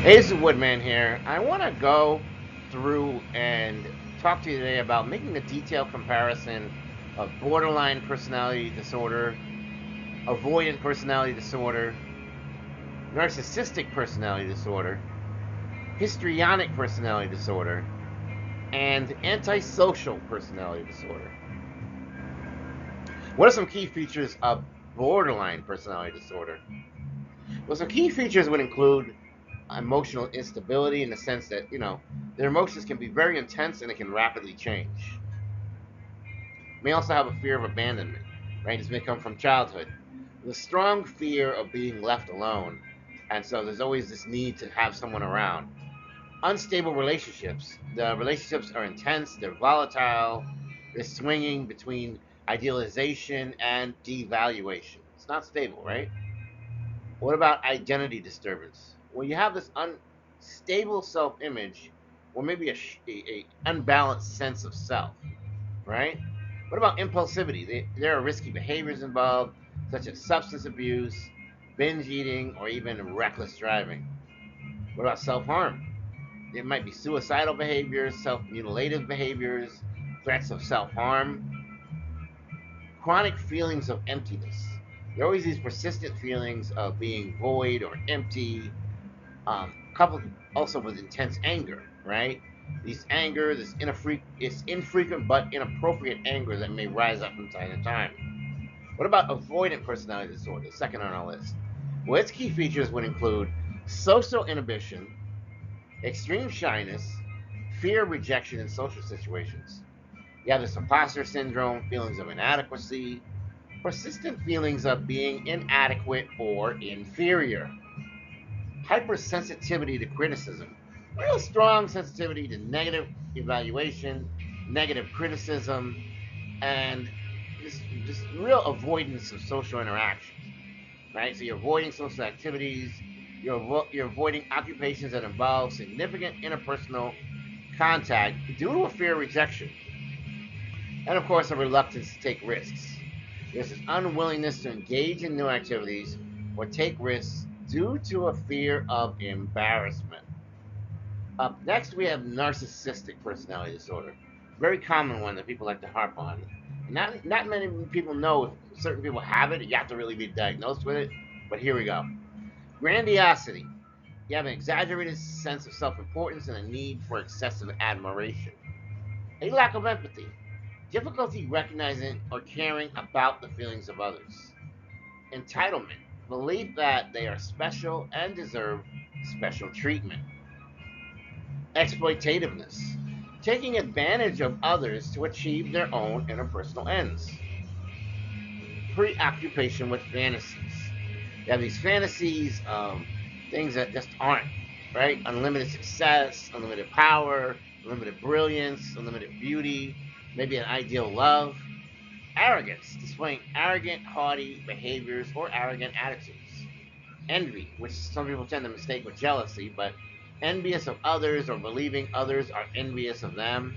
Hey, this is Woodman here. I want to go through and talk to you today about making a detailed comparison of borderline personality disorder, avoidant personality disorder, narcissistic personality disorder, histrionic personality disorder, and antisocial personality disorder. What are some key features of borderline personality disorder? Well, some key features would include emotional instability in the sense that, their emotions can be very intense and it can rapidly change. May also have a fear of abandonment, right? This may come from childhood. The strong fear of being left alone. And so there's always this need to have someone around. Unstable relationships. The relationships are intense, they're volatile, they're swinging between idealization and devaluation. It's not stable, right? What about identity disturbance? Well, you have this unstable self-image, or maybe a unbalanced sense of self, right? What about impulsivity? There are risky behaviors involved, such as substance abuse, binge eating, or even reckless driving. What about self-harm? There might be suicidal behaviors, self-mutilative behaviors, threats of self-harm, chronic feelings of emptiness. There are always these persistent feelings of being void or empty, coupled also with intense anger, right? These anger, it's infrequent but inappropriate anger that may rise up from time to time. What about avoidant personality disorder, second on our list? Well, its key features would include social inhibition, extreme shyness, fear of rejection in social situations. You have this imposter syndrome, feelings of inadequacy, persistent feelings of being inadequate or inferior, hypersensitivity to criticism, real strong sensitivity to negative evaluation, negative criticism, and this real avoidance of social interactions. Right, so you're avoiding social activities, you're avoiding occupations that involve significant interpersonal contact due to a fear of rejection, and of course a reluctance to take risks. There's this unwillingness to engage in new activities or take risks due to a fear of embarrassment. Up next, we have narcissistic personality disorder. Very common one that people like to harp on. Not many people know if certain people have it. You have to really be diagnosed with it. But here we go. Grandiosity. You have an exaggerated sense of self-importance and a need for excessive admiration. A lack of empathy. Difficulty recognizing or caring about the feelings of others. Entitlement. Belief that they are special and deserve special treatment. Exploitativeness, taking advantage of others to achieve their own interpersonal ends. Preoccupation with fantasies. You have these fantasies of things that just aren't, right? Unlimited success, unlimited power, unlimited brilliance, unlimited beauty, maybe an ideal love. Arrogance, displaying arrogant, haughty behaviors or arrogant attitudes. Envy, which some people tend to mistake with jealousy, but envious of others or believing others are envious of them,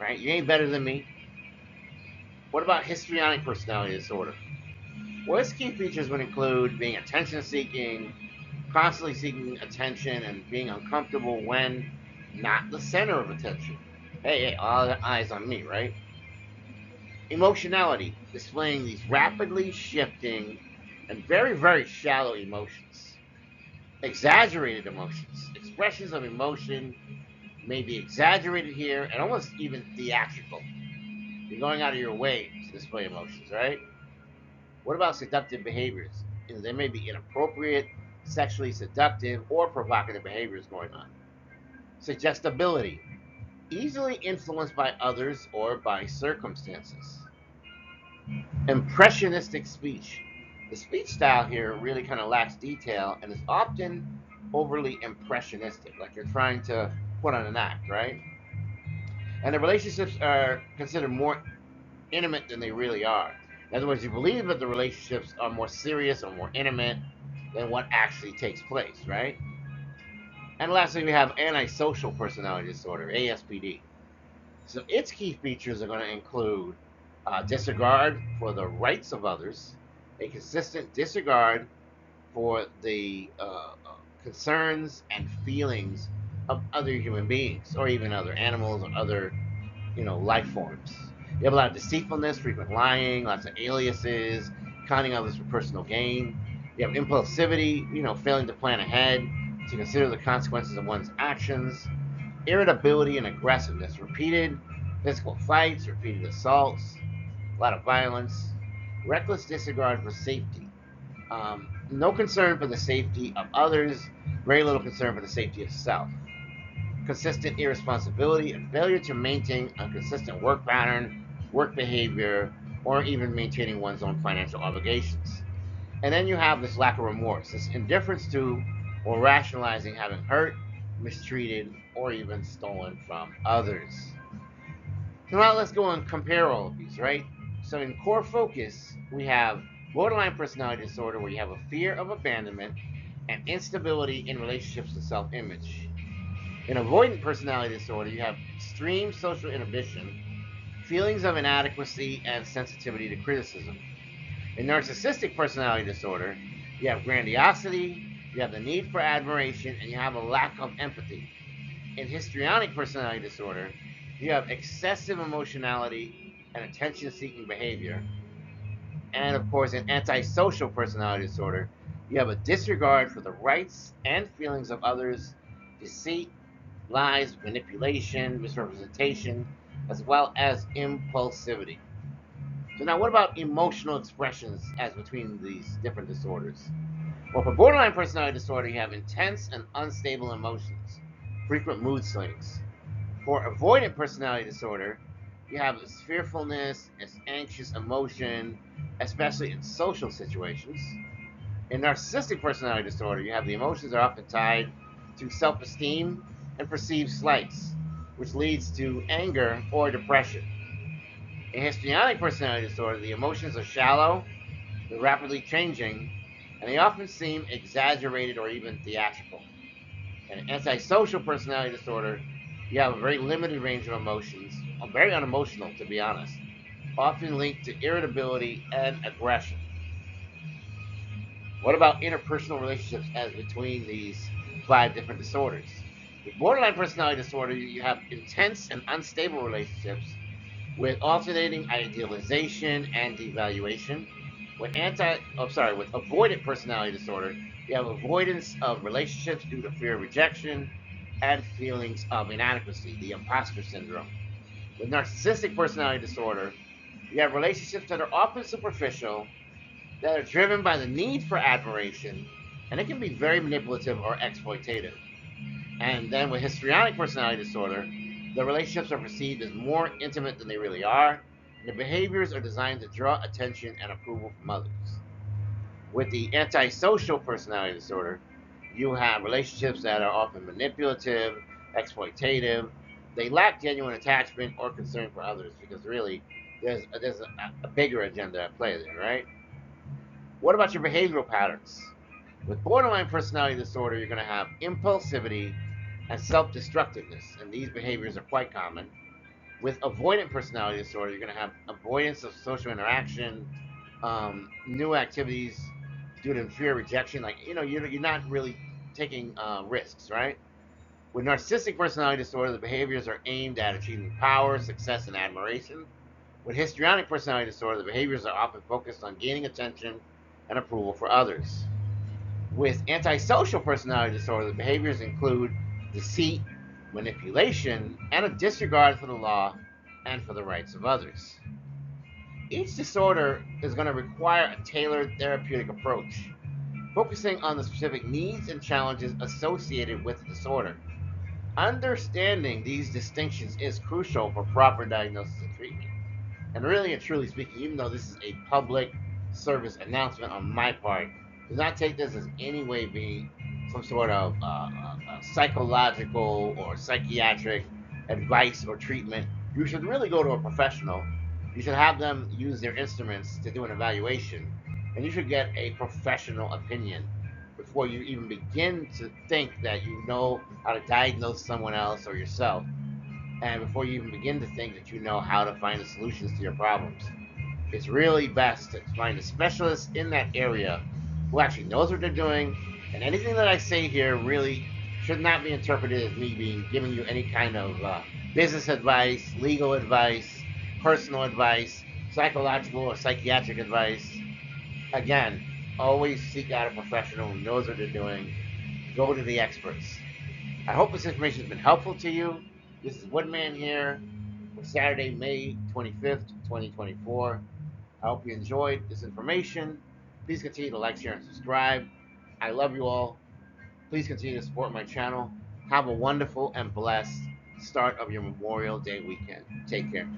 right? You ain't better than me. What about histrionic personality disorder? Well, its key features would include being attention seeking, constantly seeking attention, and being uncomfortable when not the center of attention. Hey, all the eyes on me, right? Emotionality, displaying these rapidly shifting and very, very shallow emotions. Exaggerated emotions. Expressions of emotion may be exaggerated here and almost even theatrical. You're going out of your way to display emotions, right? What about seductive behaviors? There may be inappropriate, sexually seductive, or provocative behaviors going on. Suggestibility, easily influenced by others or by circumstances. Impressionistic speech. The speech style here really kind of lacks detail and is often overly impressionistic, like you're trying to put on an act, right? And the relationships are considered more intimate than they really are. In other words, you believe that the relationships are more serious or more intimate than what actually takes place, right? And lastly, we have antisocial personality disorder, ASPD. So its key features are going to include disregard for the rights of others, a consistent disregard for the concerns and feelings of other human beings, or even other animals or other, life forms. You have a lot of deceitfulness, frequent lying, lots of aliases, counting others for personal gain. You have impulsivity, failing to plan ahead, to consider the consequences of one's actions. Irritability and aggressiveness, repeated physical fights, repeated assaults, a lot of violence. Reckless disregard for safety. No concern for the safety of others, very little concern for the safety of self. Consistent irresponsibility and failure to maintain a consistent work pattern, work behavior, or even maintaining one's own financial obligations. And then you have this lack of remorse, this indifference to or rationalizing having hurt, mistreated, or even stolen from others. So now let's go and compare all of these, right? So in core focus, we have borderline personality disorder, where you have a fear of abandonment and instability in relationships and self-image. In avoidant personality disorder, you have extreme social inhibition, feelings of inadequacy, and sensitivity to criticism. In narcissistic personality disorder, you have grandiosity, you have the need for admiration, and you have a lack of empathy. In histrionic personality disorder, you have excessive emotionality and attention seeking behavior. And of course, in antisocial personality disorder, you have a disregard for the rights and feelings of others, deceit, lies, manipulation, misrepresentation, as well as impulsivity. So, now what about emotional expressions as between these different disorders? Well, for borderline personality disorder, you have intense and unstable emotions, frequent mood swings. For avoidant personality disorder, you have this fearfulness, this anxious emotion, especially in social situations. In narcissistic personality disorder, you have the emotions are often tied to self esteem and perceived slights, which leads to anger or depression. In histrionic personality disorder, the emotions are shallow, they're rapidly changing, and they often seem exaggerated or even theatrical. In antisocial personality disorder, you have a very limited range of emotions, very unemotional to be honest, often linked to irritability and aggression. What about interpersonal relationships as between these five different disorders? With borderline personality disorder, you have intense and unstable relationships with alternating idealization and devaluation. With avoidant personality disorder, you have avoidance of relationships due to fear of rejection and feelings of inadequacy, the imposter syndrome. With narcissistic personality disorder, you have relationships that are often superficial, that are driven by the need for admiration, and it can be very manipulative or exploitative. And then with histrionic personality disorder, the relationships are perceived as more intimate than they really are, and the behaviors are designed to draw attention and approval from others. With the antisocial personality disorder, you have relationships that are often manipulative, exploitative. They lack genuine attachment or concern for others because really there's a bigger agenda at play there, right? What about your behavioral patterns? With borderline personality disorder, you're going to have impulsivity and self destructiveness, and these behaviors are quite common. With avoidant personality disorder, you're going to have avoidance of social interaction, new activities due to fear of rejection. Like, you're not really taking risks, right? With narcissistic personality disorder, the behaviors are aimed at achieving power, success, and admiration. With histrionic personality disorder, the behaviors are often focused on gaining attention and approval for others. With antisocial personality disorder, the behaviors include deceit, manipulation, and a disregard for the law and for the rights of others. Each disorder is going to require a tailored therapeutic approach, focusing on the specific needs and challenges associated with the disorder. Understanding these distinctions is crucial for proper diagnosis and treatment. And really and truly speaking, even though this is a public service announcement on my part, do not take this as any way being some sort of psychological or psychiatric advice or treatment. You should really go to a professional. You should have them use their instruments to do an evaluation, and you should get a professional opinion before you even begin to think that you know how to diagnose someone else or yourself, and before you even begin to think that you know how to find the solutions to your problems. It's really best to find a specialist in that area who actually knows what they're doing, And anything that I say here really should not be interpreted as me giving you any kind of business advice, legal advice, personal advice, psychological or psychiatric advice. Again, always seek out a professional who knows what they're doing. Go to the experts. I hope this information has been helpful to you. This is Woodman here for Saturday, May 25th, 2024. I hope you enjoyed this information. Please continue to like, share, and subscribe. I love you all. Please continue to support my channel. Have a wonderful and blessed start of your Memorial Day weekend. Take care.